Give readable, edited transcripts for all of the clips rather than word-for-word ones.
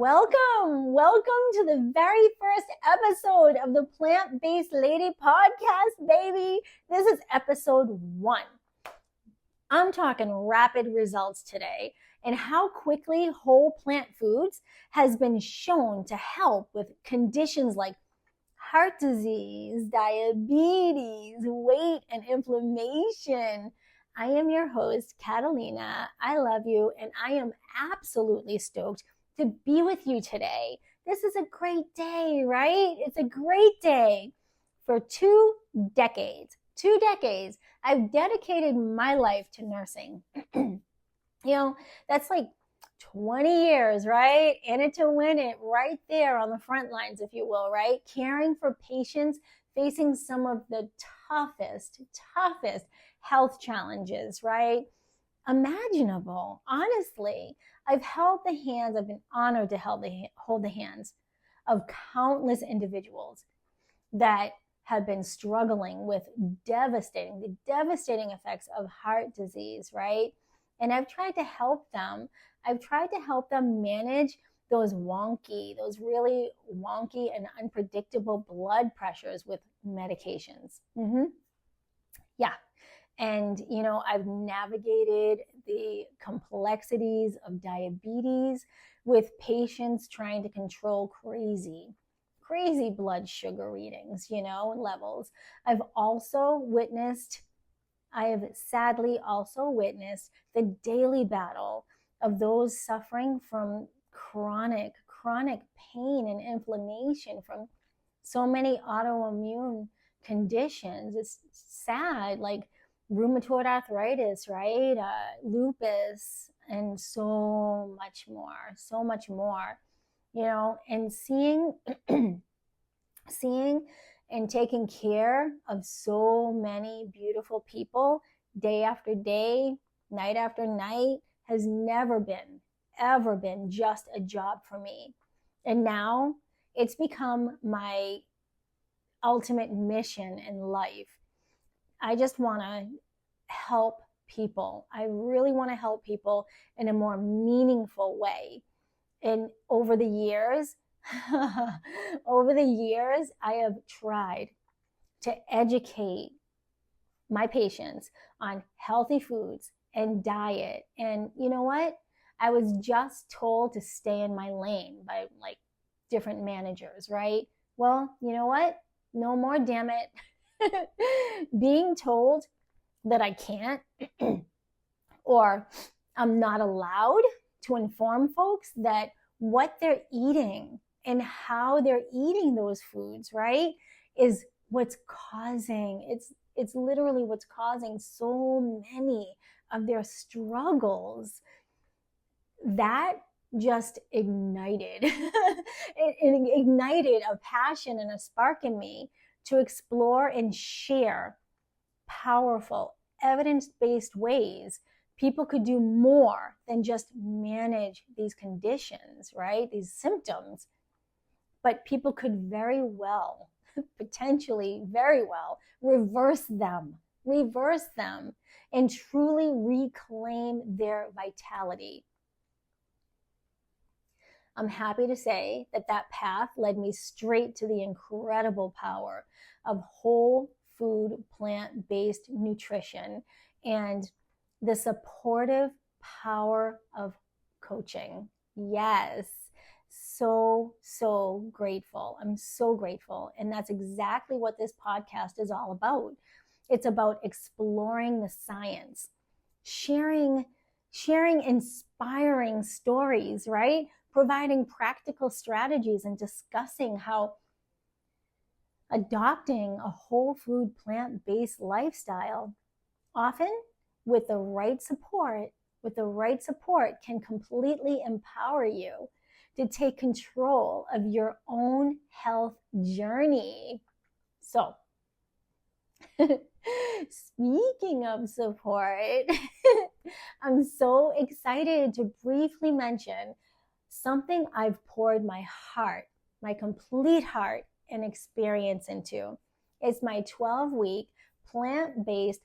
Welcome to the very first episode of the Plant-Based Lady podcast, baby. This is episode 1. I'm talking rapid results today and how quickly whole plant foods has been shown to help with conditions like heart disease, diabetes, weight, and inflammation. I am your host, Catalina. I love you, and I am absolutely stoked to be with you today. This is a great day, right? It's a great day. For 2 decades, I've dedicated my life to nursing. That's like 20 years, right? In it to win it, right there on the front lines, if you will, right? Caring for patients facing some of the toughest health challenges, right? Imaginable. Honestly, I've been honored to hold the hands of countless individuals that have been struggling with the devastating effects of heart disease, right? And I've tried to help them manage those really wonky and unpredictable blood pressures with medications. Yeah. And, I've navigated the complexities of diabetes with patients trying to control crazy blood sugar readings, levels. I have sadly also witnessed the daily battle of those suffering from chronic pain and inflammation from so many autoimmune conditions. It's sad, like rheumatoid arthritis, right? Lupus, and so much more, and seeing and taking care of so many beautiful people day after day, night after night has never been just a job for me. And now it's become my ultimate mission in life. I just want to help people. I really want to help people in a more meaningful way. And over the years, I have tried to educate my patients on healthy foods and diet. And you know what? I was just told to stay in my lane by different managers, right? Well, you know what? No more, damn it. Being told that I can't or I'm not allowed to inform folks that what they're eating and how they're eating those foods, right, is what's causing, it's literally what's causing so many of their struggles. That just ignited it ignited a passion and a spark in me to explore and share powerful, evidence-based ways people could do more than just manage these conditions, right? These symptoms. But people could very well, potentially very well, reverse them, and truly reclaim their vitality. I'm happy to say that path led me straight to the incredible power of whole food, plant-based nutrition and the supportive power of coaching. Yes, so grateful. I'm so grateful. And that's exactly what this podcast is all about. It's about exploring the science, sharing inspiring stories, right? Providing practical strategies and discussing how adopting a whole food plant-based lifestyle, often with the right support, can completely empower you to take control of your own health journey. So, speaking of support, I'm so excited to briefly mention something I've poured my complete heart and experience into. It's my 12-week plant-based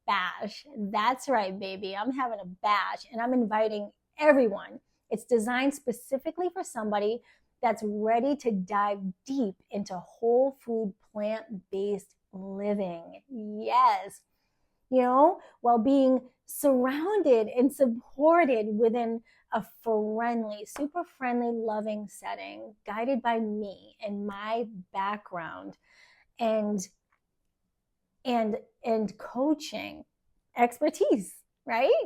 bash. That's right, baby. I'm having a bash and I'm inviting everyone. It's designed specifically for somebody that's ready to dive deep into whole food, plant-based living. Yes. While being surrounded and supported within a friendly, super friendly, loving setting, guided by me and my background and coaching expertise, right?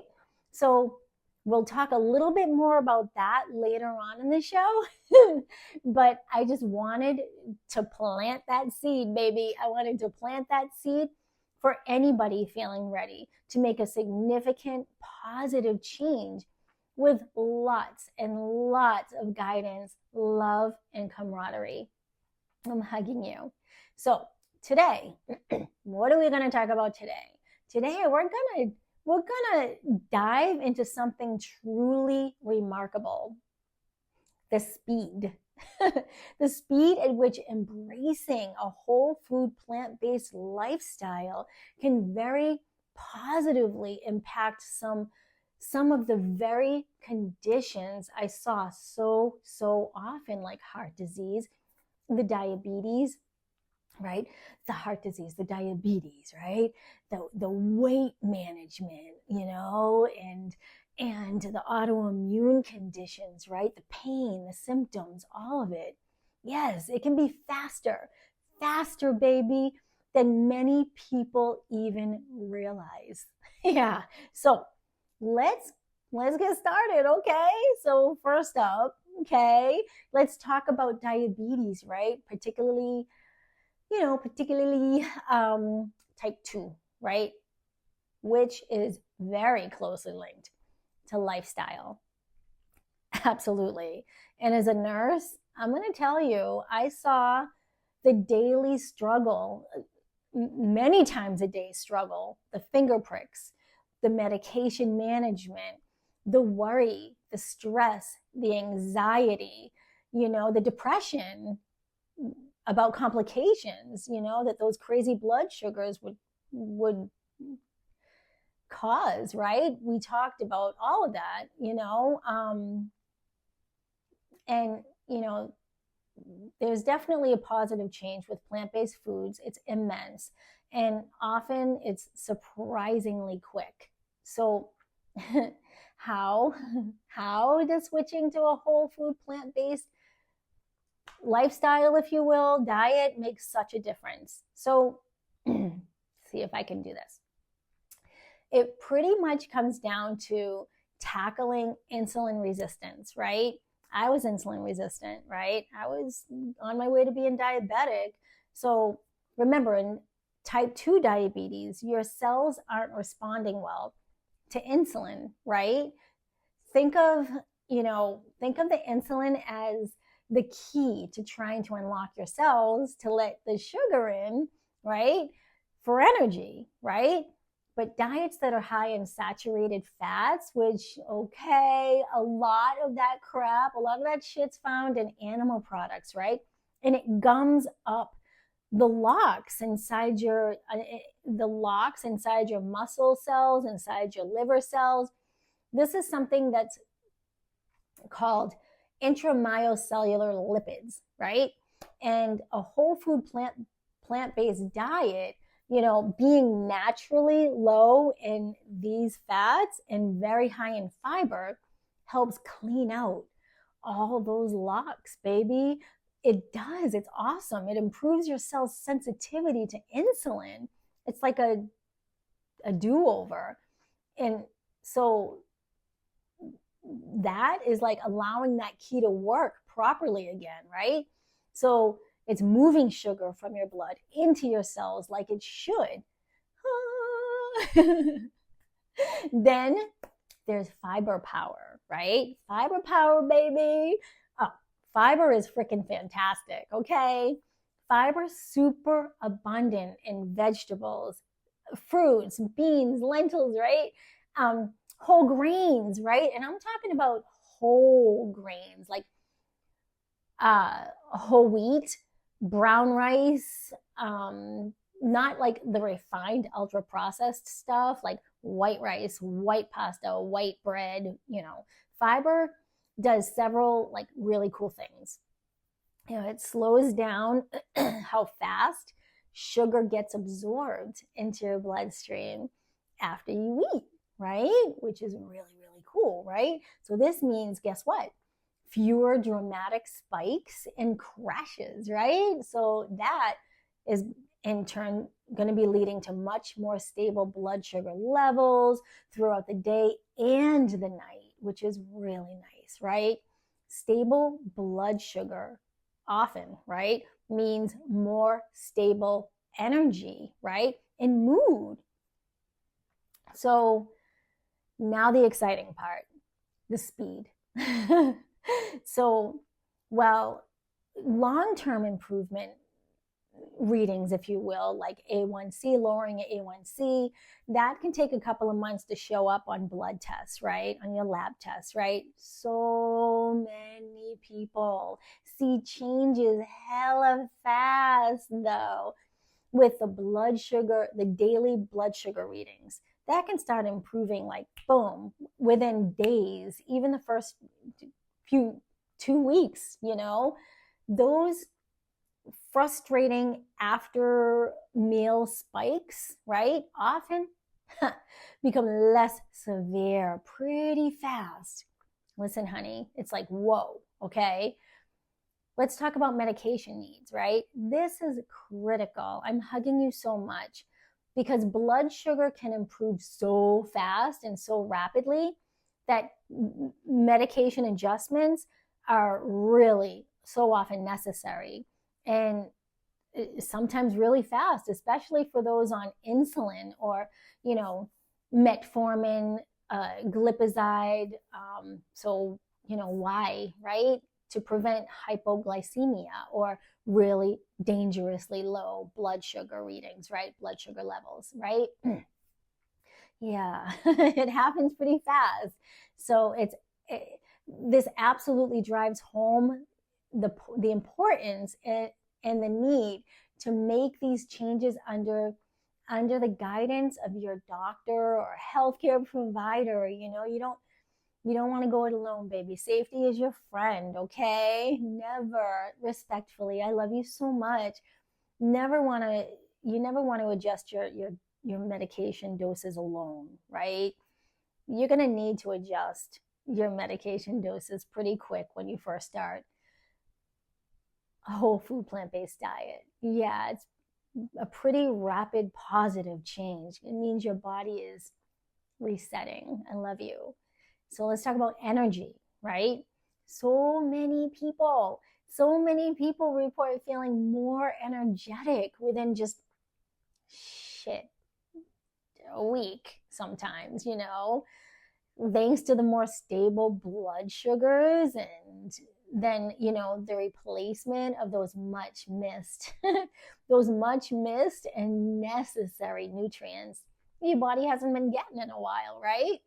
So we'll talk a little bit more about that later on in the show. But I just wanted to plant that seed, baby. I wanted to plant that seed for anybody feeling ready to make a significant positive change with lots and lots of guidance, love, and camaraderie. I'm hugging you. So today, what are we going to talk about today? Today, we're gonna dive into something truly remarkable: the speed. The speed at which embracing a whole food, plant-based lifestyle can very positively impact some of the very conditions I saw so often, like heart disease, the diabetes, right? The heart disease, the diabetes, right? The weight management, and the autoimmune conditions, right? The pain, the symptoms, all of it. Yes, it can be faster, baby, than many people even realize. Yeah. So let's get started, okay? So first up, okay, let's talk about diabetes, right? Particularly type 2, right? Which is very closely linked to lifestyle. Absolutely. And as a nurse, I'm going to tell you, I saw the daily struggle, many times a day struggle, the finger pricks, the medication management, the worry, the stress, the anxiety, the depression about complications, that those crazy blood sugars would cause, right? We talked about all of that, and there's definitely a positive change with plant-based foods. It's immense, and often it's surprisingly quick. So how does switching to a whole food, plant-based lifestyle, if you will, diet, makes such a difference? So see if I can do this. It pretty much comes down to tackling insulin resistance, right? I was insulin resistant, right? I was on my way to being diabetic. So remember, in type 2 diabetes, your cells aren't responding well to insulin, right? Think of the insulin as the key to trying to unlock your cells to let the sugar in, right? For energy, right? But diets that are high in saturated fats, which, okay, a lot of that shit's found in animal products, right? And it gums up the locks inside your muscle cells, inside your liver cells. This is something that's called intramyocellular lipids, right? And a whole food plant-based diet, being naturally low in these fats and very high in fiber, helps clean out all those locks, baby. It does. It's awesome. It improves your cell's sensitivity to insulin. It's like a do-over. And so that is like allowing that key to work properly again, right? So it's moving sugar from your blood into your cells like it should. Then there's fiber power, right? Fiber power, baby. Oh, fiber is freaking fantastic, okay? Fiber's super abundant in vegetables, fruits, beans, lentils, right? Whole grains, right? And I'm talking about whole grains, like whole wheat, brown rice, not like the refined ultra processed stuff like white rice, white pasta, white bread. Fiber does several like really cool things. It slows down how fast sugar gets absorbed into your bloodstream after you eat, right? Which is really, really cool, right? So this means, guess what? Fewer dramatic spikes and crashes, right? So that is in turn going to be leading to much more stable blood sugar levels throughout the day and the night, which is really nice, right? Stable blood sugar often, right, means more stable energy, right, and mood. So now the exciting part, the speed. So, well, long-term improvement readings, if you will, like A1C, lowering A1C, that can take a couple of months to show up on blood tests, right? On your lab tests, right? So many people see changes hella fast though with the blood sugar, the daily blood sugar readings. That can start improving like boom within days, even the first 2 weeks, those frustrating after meal spikes, right, often become less severe pretty fast. Listen, honey, it's like, whoa, okay? Let's talk about medication needs, right? This is critical. I'm hugging you so much because blood sugar can improve so fast and so rapidly that medication adjustments are really so often necessary. And sometimes really fast, especially for those on insulin or, metformin, glipizide. So, why, right? To prevent hypoglycemia or really dangerously low blood sugar readings, right? Blood sugar levels, right? Yeah, it happens pretty fast. So this absolutely drives home the importance and the need to make these changes under the guidance of your doctor or healthcare provider. You don't want to go it alone, baby. Safety is your friend, okay? Never, respectfully, I love you so much. You never want to adjust your medication doses alone, right? You're going to need to adjust your medication doses pretty quick when you first start a whole food plant-based diet. Yeah, it's a pretty rapid positive change. It means your body is resetting. I love you. So let's talk about energy, right? So many people report feeling more energetic within just a week sometimes, thanks to the more stable blood sugars and then, the replacement of those much missed and necessary nutrients your body hasn't been getting in a while, right?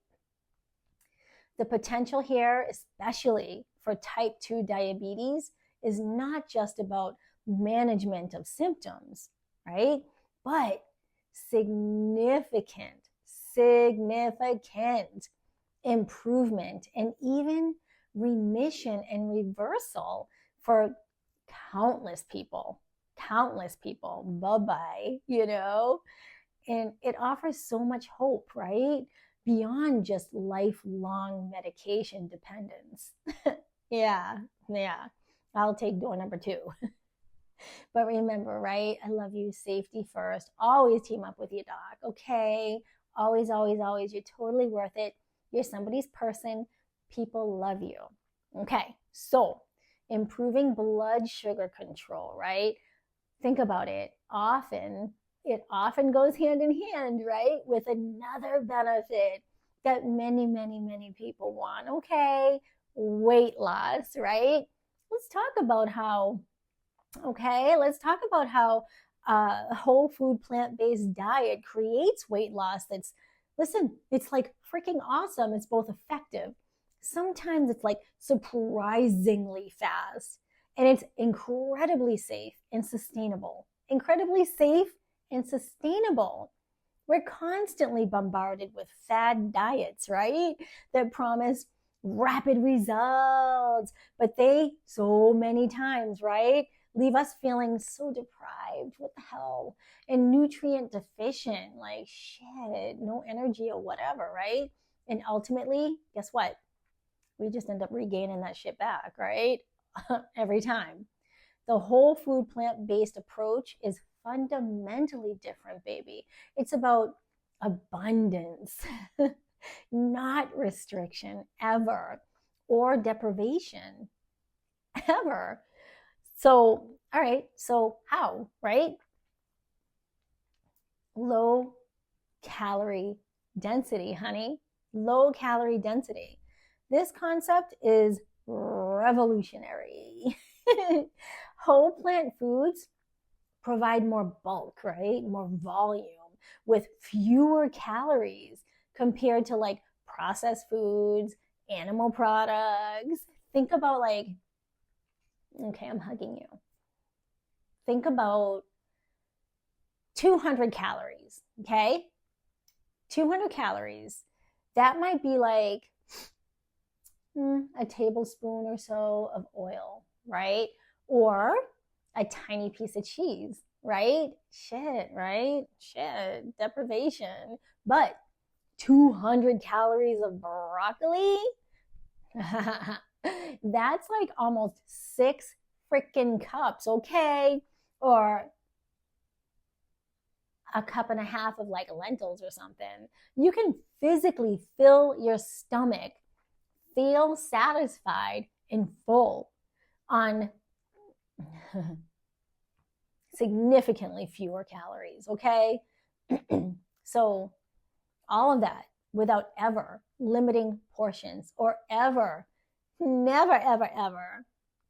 The potential here, especially for type 2 diabetes, is not just about management of symptoms, right? But significant improvement and even remission and reversal for countless people. Bye-bye, and it offers so much hope, right? Beyond just lifelong medication dependence. Yeah. I'll take door number 2. But remember, right? I love you. Safety first. Always team up with your doc, okay? Always. You're totally worth it. You're somebody's person. People love you. Okay, so improving blood sugar control, right? Think about it. It often goes hand in hand, right, with another benefit that many people want, okay? Weight loss, right? Let's talk about how a whole food plant-based diet creates weight loss it's like freaking awesome. It's both effective. Sometimes it's like surprisingly fast, and it's incredibly safe and sustainable. We're constantly bombarded with fad diets, right? That promise rapid results, but they so many times, right, leave us feeling so deprived. What the hell? And nutrient deficient, like shit, no energy or whatever, right? And ultimately, guess what? We just end up regaining that shit back, right? Every time. The whole food plant based approach is fundamentally different, baby. It's about abundance, not restriction ever, or deprivation ever. So, all right, so how, right? Low calorie density, honey. Low calorie density. This concept is revolutionary. Whole plant foods provide more bulk, right? More volume with fewer calories compared to like processed foods, animal products. Think about like, okay, I'm hugging you. Think about 200 calories, okay? 200 calories. That might be like a tablespoon or so of oil, right? Or a tiny piece of cheese, right? Shit, right? Shit, deprivation. But 200 calories of broccoli? That's like almost 6 freaking cups, okay? Or a cup and a half of like lentils or something. You can physically fill your stomach, feel satisfied and full on significantly fewer calories, okay? So all of that without ever limiting portions or ever, never, ever, ever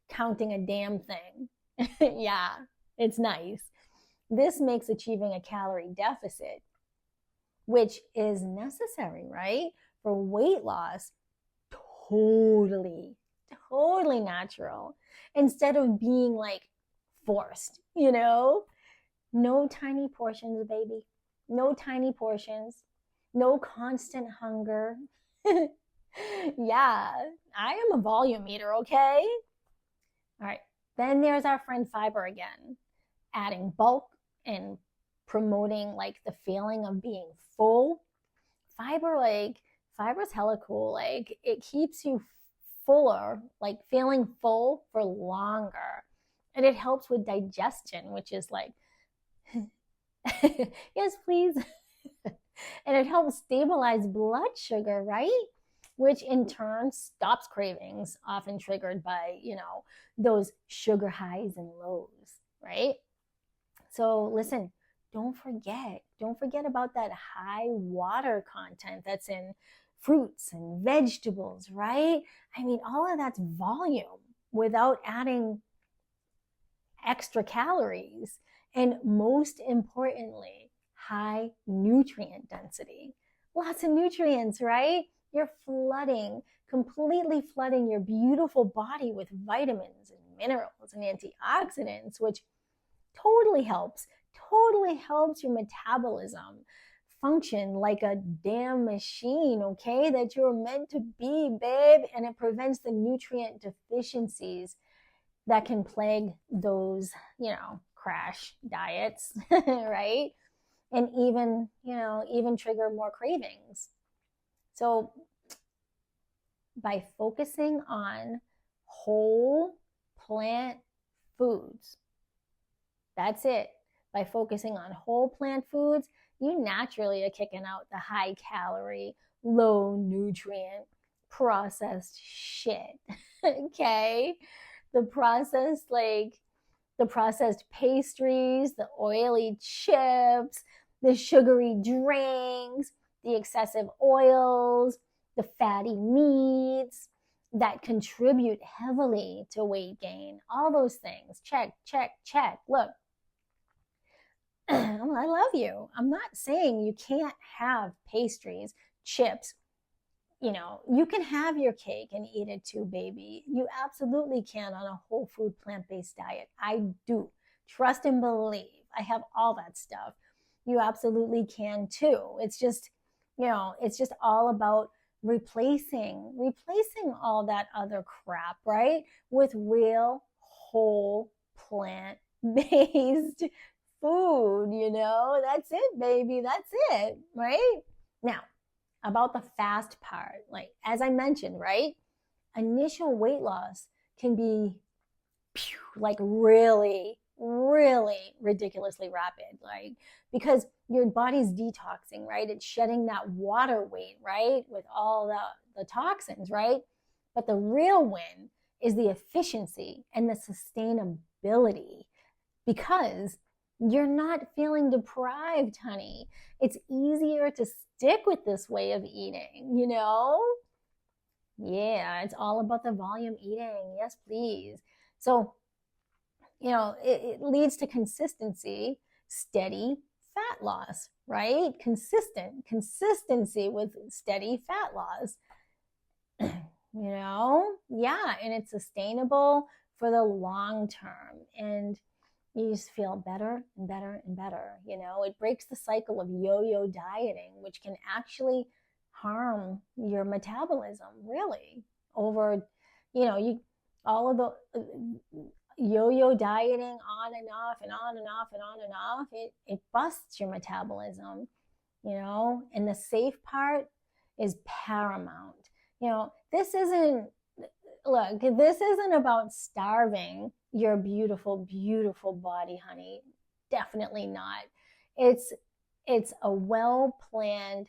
counting a damn thing. Yeah, it's nice. This makes achieving a calorie deficit, which is necessary, right, for weight loss, totally, totally natural, instead of being like forced, you know? No tiny portions, baby. No tiny portions. No constant hunger. Yeah, I am a volume eater, okay? All right. Then there's our friend fiber again, adding bulk and promoting like the feeling of being full. Fiber's hella cool. Like it keeps you fuller, like feeling full for longer. And it helps with digestion, which is like, yes, please. And it helps stabilize blood sugar, right? Which in turn stops cravings, often triggered by, those sugar highs and lows, right? So listen, don't forget about that high water content that's in fruits and vegetables, right? I mean, all of that's volume without adding extra calories. And most importantly, high nutrient density. Lots of nutrients, right? You're completely flooding your beautiful body with vitamins and minerals and antioxidants, which totally helps your metabolism function like a damn machine, okay, that you're meant to be, babe. And it prevents the nutrient deficiencies that can plague those, crash diets, right? And even trigger more cravings. So by focusing on whole plant foods, that's it. By focusing on whole plant foods, you naturally are kicking out the high calorie, low nutrient, processed shit. Okay? The processed pastries, the oily chips, the sugary drinks, the excessive oils, the fatty meats that contribute heavily to weight gain. All those things. Check, check, check. Look, I love you. I'm not saying you can't have pastries, chips. You can have your cake and eat it too, baby. You absolutely can on a whole food plant-based diet. I do. Trust and believe. I have all that stuff. You absolutely can too. It's just all about replacing all that other crap, right? With real whole plant based food, that's it, baby. That's it, right? Now, about the fast part, like as I mentioned, right? Initial weight loss can be like really, really ridiculously rapid, like because your body's detoxing, right? It's shedding that water weight, right? With all the toxins, right? But the real win is the efficiency and the sustainability because you're not feeling deprived, honey. It's easier to stick with this way of eating. Yeah, it's all about the volume eating. Yes, please. So, it leads to consistency, steady fat loss, right? Consistency with steady fat loss. Yeah, and it's sustainable for the long term. And you just feel better and better and better. It breaks the cycle of yo-yo dieting, which can actually harm your metabolism, really. Over, all of the yo-yo dieting on and off and on and off and on and off, it busts your metabolism, and the safe part is paramount. This isn't about starving your beautiful, beautiful body, honey. Definitely not. It's a well-planned,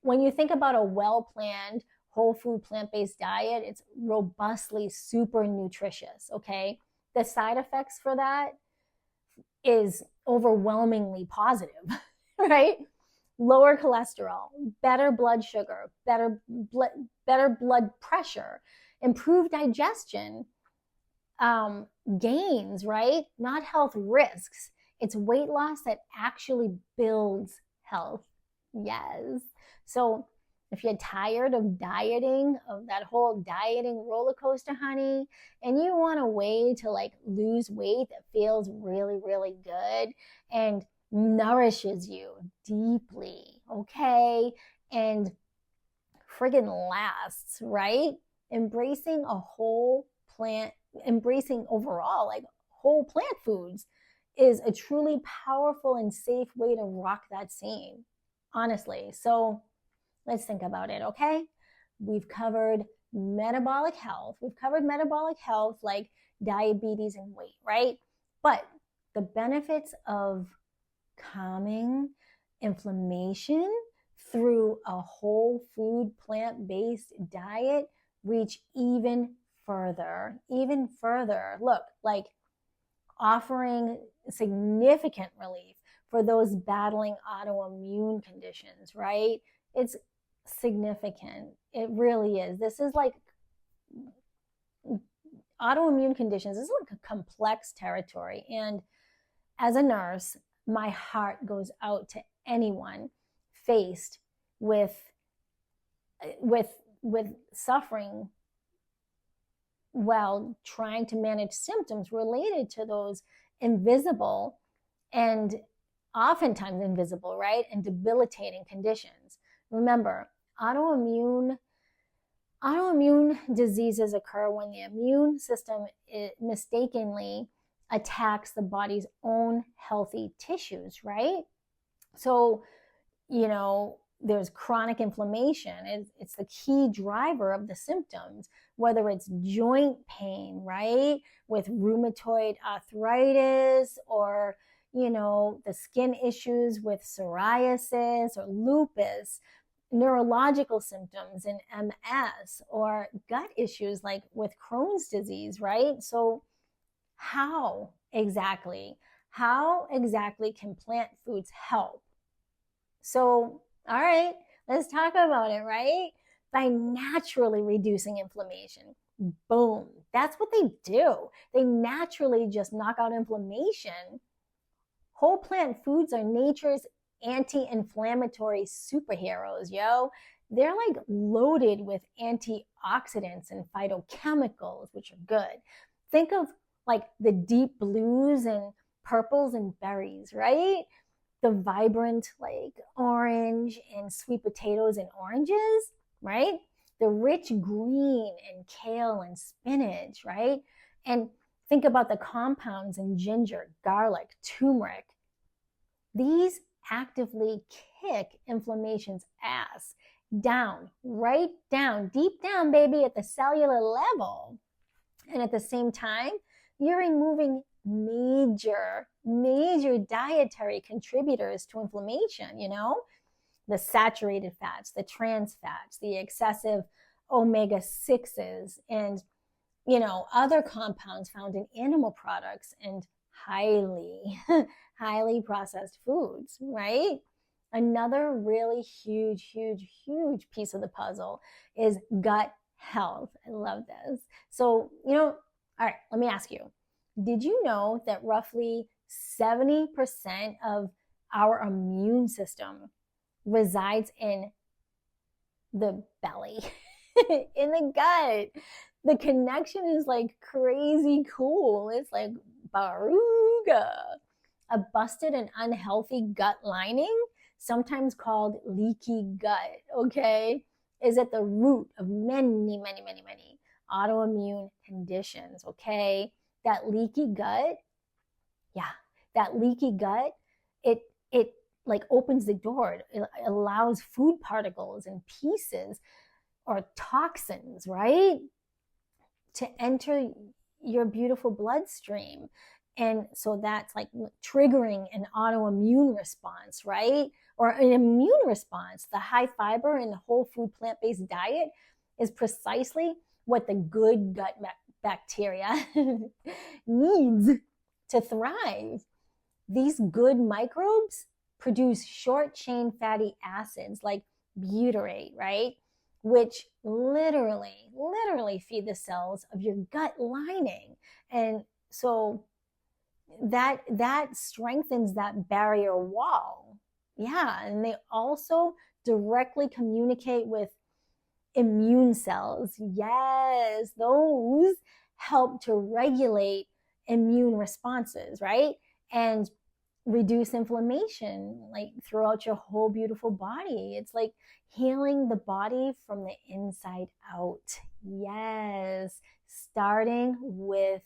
when you think about a well-planned whole food plant-based diet, it's robustly super nutritious, okay? The side effects for that is overwhelmingly positive, right? Lower cholesterol, better blood sugar, better blood pressure, improved digestion, gains, right? Not health risks. It's weight loss that actually builds health. Yes. So if you're tired of dieting, of that whole dieting roller coaster, honey, and you want a way to like lose weight that feels really, really good and nourishes you deeply, okay, and friggin' lasts, right? Embracing overall like whole plant foods is a truly powerful and safe way to rock that scene, honestly. So let's think about it, okay? We've covered metabolic health. Like diabetes and weight, right? But the benefits of calming inflammation through a whole food plant-based diet reach even further. Look, like offering significant relief for those battling autoimmune conditions, right? It's significant. It really is. This is like autoimmune conditions. This is like a complex territory. And as a nurse, my heart goes out to anyone faced with suffering while trying to manage symptoms related to those invisible and oftentimes invisible, right? And debilitating conditions. Remember, autoimmune diseases occur when the immune system mistakenly attacks the body's own healthy tissues, right? So, there's chronic inflammation. It's the key driver of the symptoms, whether it's joint pain, right? With rheumatoid arthritis or, the skin issues with psoriasis or lupus, neurological symptoms in MS, or gut issues like with Crohn's disease, right? So how exactly can plant foods help? So, all right, let's talk about it, right? By naturally reducing inflammation. Boom. That's what they do. They naturally just knock out inflammation. Whole plant foods are nature's anti-inflammatory superheroes, yo. They're like loaded with antioxidants and phytochemicals, which are good. Think of like the deep blues and purples and berries, right? the vibrant like orange and sweet potatoes and oranges, right? The rich green and kale and spinach, right? And think about the compounds in ginger, garlic, turmeric. These actively kick inflammation's ass down, right down, deep down, baby, at the cellular level. And at the same time, you're removing major dietary contributors to inflammation, the saturated fats, the trans fats, the excessive omega-6s, and other compounds found in animal products and highly highly processed foods, right? Another really huge piece of the puzzle is gut health. I love this. So, all right, let me ask you, did you know that roughly 70% of our immune system resides in the belly, in the gut? The connection is like crazy cool. It's like baruga. A busted and unhealthy gut lining, sometimes called leaky gut, okay, is at the root of many autoimmune conditions, okay? That leaky gut, it like opens the door. It allows food particles and pieces or toxins, right, to enter your beautiful bloodstream. And so that's like triggering an autoimmune response, right? Or an immune response. The high fiber and whole food plant-based diet is precisely what the good gut bacteria needs to thrive. These good microbes produce short-chain fatty acids like butyrate, right? Which literally feed the cells of your gut lining. And so that strengthens that barrier wall. Yeah, and they also directly communicate with immune cells. Yes, those help to regulate immune responses, right? And reduce inflammation like throughout your whole beautiful body. It's like healing the body from the inside out. Yes, starting with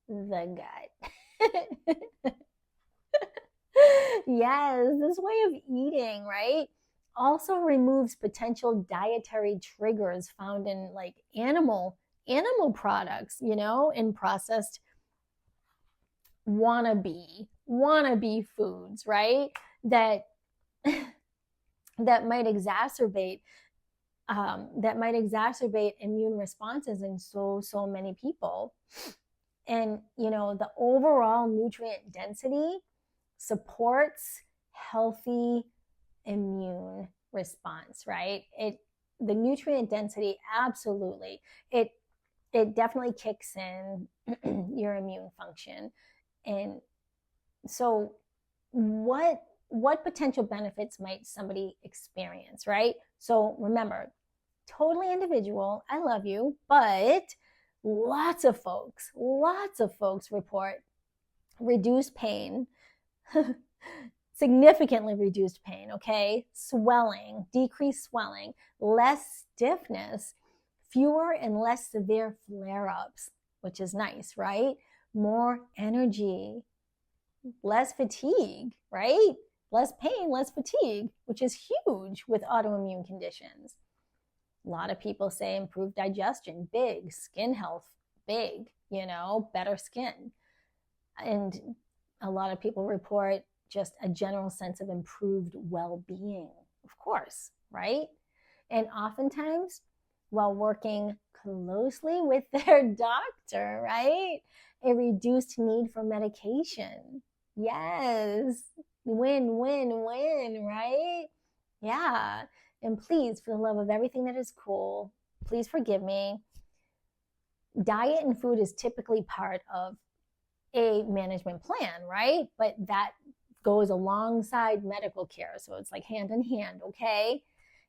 the gut. Yes, this way of eating, right, also removes potential dietary triggers found in like animal products, in processed wannabe foods, right? That might exacerbate immune responses in so many people. And the overall nutrient density supports healthy immune response, right? The nutrient density, absolutely, it definitely kicks in your immune function. And so what potential benefits might somebody experience, right? So remember, totally individual. I love you, but lots of folks report reduced pain, significantly reduced pain, okay? Swelling, decreased swelling, less stiffness, fewer and less severe flare-ups, which is nice, right? More energy, less fatigue, right? Less pain, less fatigue, which is huge with autoimmune conditions. A lot of people say improved digestion, big. Skin health, big. Better skin. And a lot of people report just a general sense of improved well-being, of course, right? And oftentimes, while working closely with their doctor, right, a reduced need for medication. Yes, win, right? Yeah. And please, for the love of everything that is cool, please forgive me. Diet and food is typically part of a management plan, right? But that goes alongside medical care. So it's like hand in hand, okay?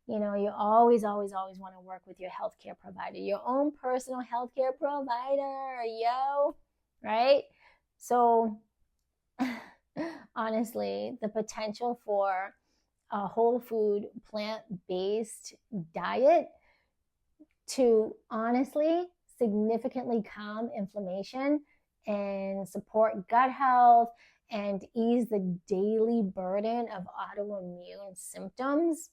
You always want to work with your healthcare provider, your own personal healthcare provider, right? So Honestly, the potential for a whole food, plant-based diet to honestly significantly calm inflammation and support gut health and ease the daily burden of autoimmune symptoms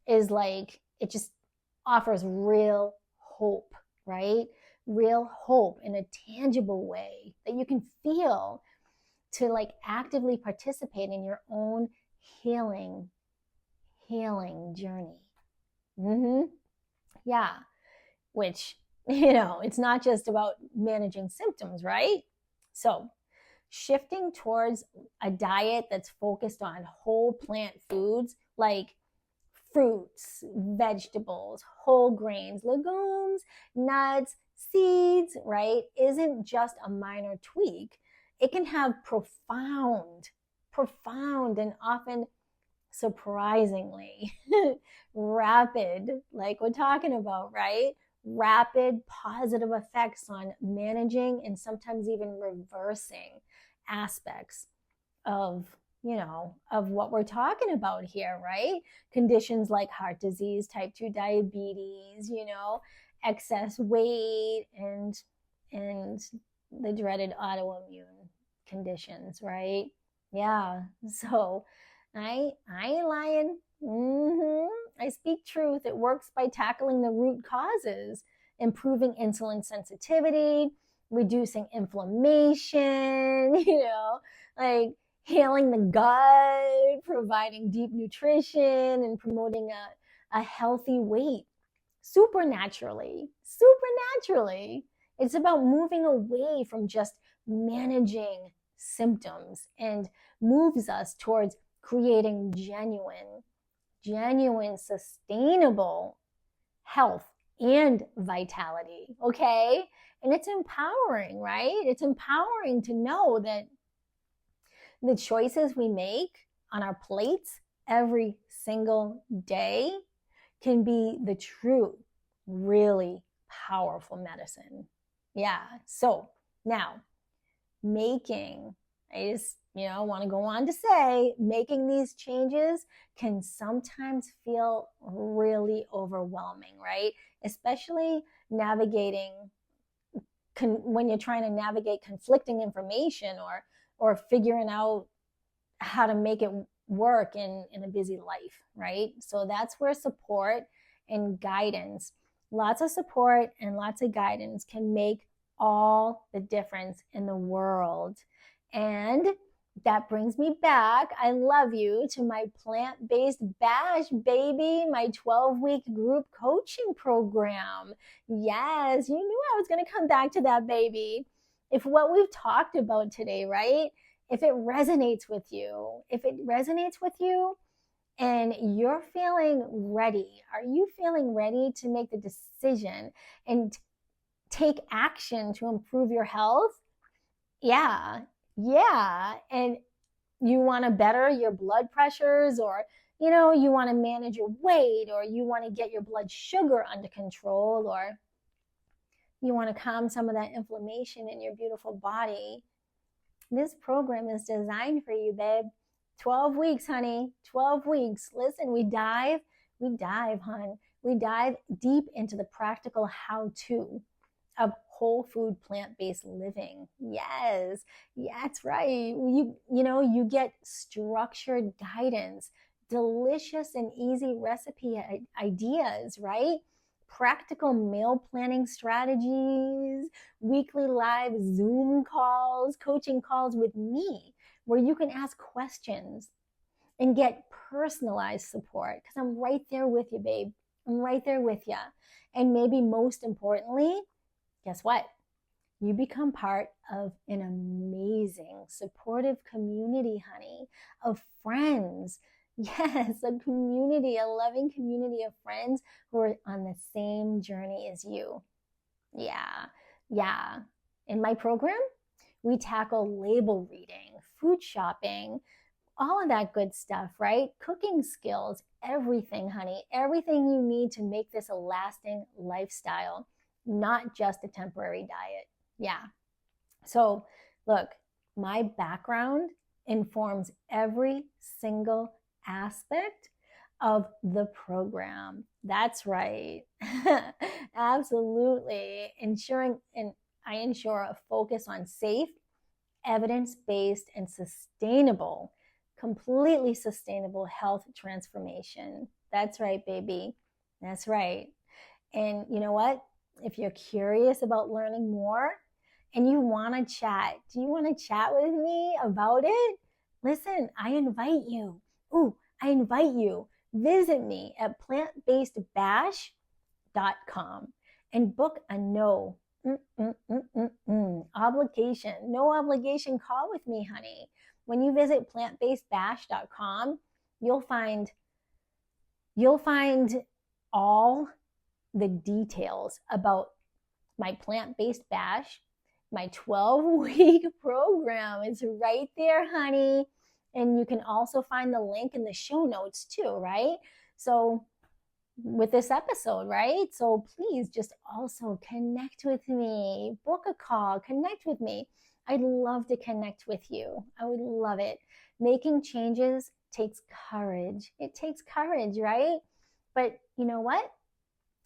is like, it just offers real hope, right? Real hope in a tangible way that you can feel to like actively participate in your own healing journey. Yeah, which, it's not just about managing symptoms, right? So shifting towards a diet that's focused on whole plant foods like fruits, vegetables, whole grains, legumes, nuts, seeds, right, isn't just a minor tweak. It can have profound, and often surprisingly rapid, like we're talking about, right? Rapid positive effects on managing and sometimes even reversing aspects of of what we're talking about here, right? Conditions like heart disease, type 2 diabetes, excess weight, and the dreaded autoimmune conditions, right? Yeah. So I ain't lying. I speak truth. It works by tackling the root causes, improving insulin sensitivity, reducing inflammation, like healing the gut, providing deep nutrition, and promoting a healthy weight supernaturally. Supernaturally. It's about moving away from just managing symptoms and moves us towards creating genuine, sustainable health and vitality. Okay. And it's empowering, right? It's empowering to know that the choices we make on our plates every single day can be the true, really powerful medicine. Yeah. So now, I just, want to go on to say, making these changes can sometimes feel really overwhelming, right? Especially navigating when you're trying to navigate conflicting information or figuring out how to make it work in a busy life, right? So that's where support and guidance, lots of support and lots of guidance can make all the difference in the world. And that brings me back, I love you, to my plant-based bash, baby, my 12-week group coaching program. Yes, you knew I was going to come back to that, baby. If what we've talked about today, right, if it resonates with you and you're feeling ready, are you feeling ready to make the decision and take action to improve your health? Yeah. And you want to better your blood pressures, or, you want to manage your weight, or you want to get your blood sugar under control, or you want to calm some of that inflammation in your beautiful body. This program is designed for you, babe. 12 weeks, honey. 12 weeks. Listen, we dive, hon. We dive deep into the practical how-to of whole food plant-based living. Yes, that's right. You get structured guidance, delicious and easy recipe ideas, right? Practical meal planning strategies, weekly live Zoom calls, coaching calls with me, where you can ask questions and get personalized support, because I'm right there with you, babe. I'm right there with you. And maybe most importantly, guess what? You become part of an amazing, supportive community, honey, of friends. Yes, a community, a loving community of friends who are on the same journey as you. Yeah. In my program, we tackle label reading, food shopping, all of that good stuff, right? Cooking skills, everything, honey, everything you need to make this a lasting lifestyle, not just a temporary diet. Yeah. So look, my background informs every single aspect of the program. That's right. Absolutely. I ensure a focus on safe, evidence-based, and sustainable, completely sustainable health transformation. That's right, baby. That's right. And you know what? If you're curious about learning more and you want to chat, do you want to chat with me about it? Listen, I invite you. I invite you. Visit me at plantbasedbash.com and book a no obligation call with me, honey. When you visit plantbasedbash.com, you'll find all the details about my plant-based bash, my 12-week program. It's right there, honey. And you can also find the link in the show notes too, right? So with this episode, right? So please just also connect with me, book a call, connect with me. I'd love to connect with you. I would love it. Making changes takes courage. It takes courage, right? But you know what?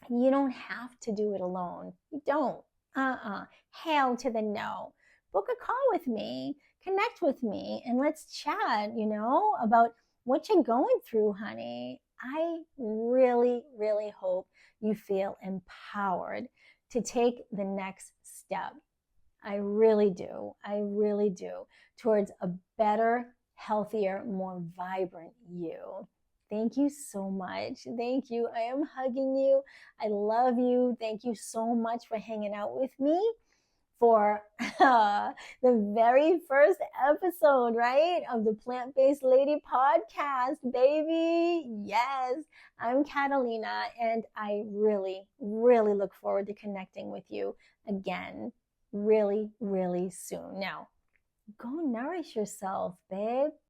You don't have to do it alone. You don't. Hell to the no. Book a call with me, connect with me, and let's chat, about what you're going through, honey. I really, really hope you feel empowered to take the next step. I really do. I really do. Towards a better, healthier, more vibrant you. Thank you so much. Thank you. I am hugging you. I love you. Thank you so much for hanging out with me for the very first episode, right, of the Plant-Based Lady podcast, baby. Yes, I'm Catalina, and I really, really look forward to connecting with you again really, really soon. Now, go nourish yourself, babe.